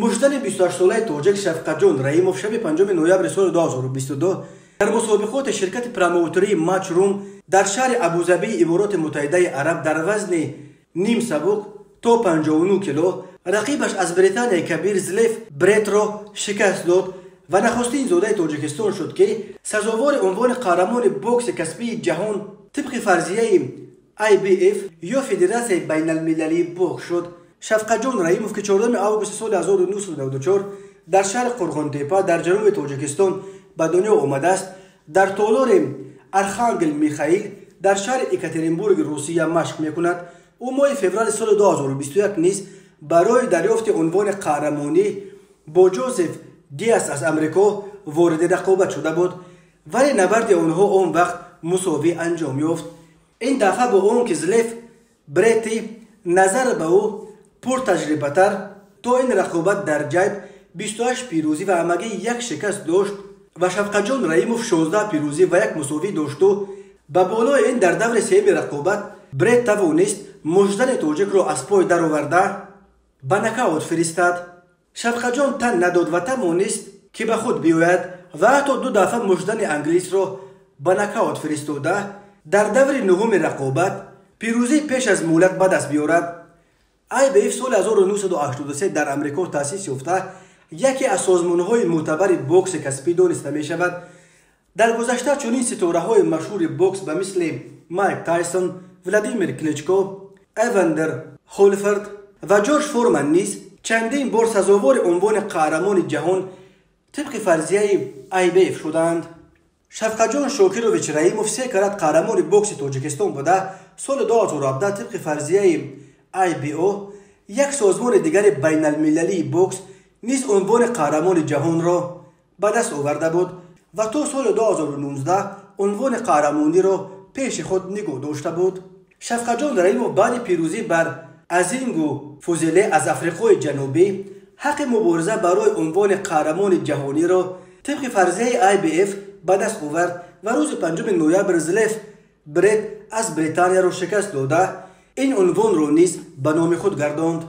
مژدن 28 ساله تاجیک شفقت جان رحیموف شب 5 نوامبر سال 2022 در مسابقات شرکت پروموتری ماچ روم در شهر ابوظبی امارات متحده عرب در وزن نیم سبک تا 59 کیلو رقیبش از بریتانیای کبیر زلیف برت را شکست داد و نخستین زاده تاجیکستان شد که سزاوار عنوان قهرمان بوکس کسبی جهان طبق فرضیه IBF یا فدراسیون بین المللی بوکس شد. شفقت جان رحیموف که 14 آگوست سال 1994 در شهر قرغنتپه در جنوب تاجیکستان به دنیا آمده است، در تالار ارخانگل میخائیل در شهر اکاترینبورگ روسیه مشق میکند. او ماه فوریه سال 2021 نیز برای دریافت عنوان قهرمانی با جوزف دیاس از امریکا وارد رقابت شده بود، ولی نبرد آنها آن وقت مساوی انجام یافت. این دفعه با آن که زلیف برتی نظر به او پر تجربه تر تا این رقابت در جیب 28 پیروزی و همگی یک شکست داشت و شفقت جان رحیموف 16 پیروزی و یک مساوی داشت و به بالای این در دور سوم رقابت برت توانست مژدن تاجیک را از پای درآورده به نکاوت فرستاد. شفقت جان تن نداد و توانست که به خود بیاید و حتی 2 دفعه مژدن انگلیس را به نکاوت فرستاده در دور نهم رقابت پیروزی پیش از مهلت به دست بیاورد. IBF سال 1983 در امریکا تأسیس یافته یکی از سازمان‌های معتبر بوکس کسبی دانسته می شود. در گذشته چنین ستاره‌های مشهور بوکس به مثل مایک تایسون، ولادیمیر کلیچکو، ایواندر هولفرد و جورج فورمن نیز چندین بار سزاوار عنوان قهرمان جهان طبق فرضیه IBF شدند. شفقت جان شاکروویچ رحیموف 3 کرات قهرمان بوکس تاجیکستان بوده. سال 2017 طبق فرضیه IBO یک سازمان دیگر بین المللی بوکس نیز عنوان قهرمان جهان را به دست آورده بود و تا سال 2019 عنوان قهرمانی را پیش خود نگاه داشته بود. شفقت جان رحیموف بعد پیروزی بر ازینگو فوزیله از آفریقای جنوبی حق مبارزه برای عنوان قهرمان جهانی را طبق فرضیه IBF به دست آورد و روز 5 نوامبر زلیف برت از بریتانیا را شکست داده این عنوان را نیز به نام خود گرداند.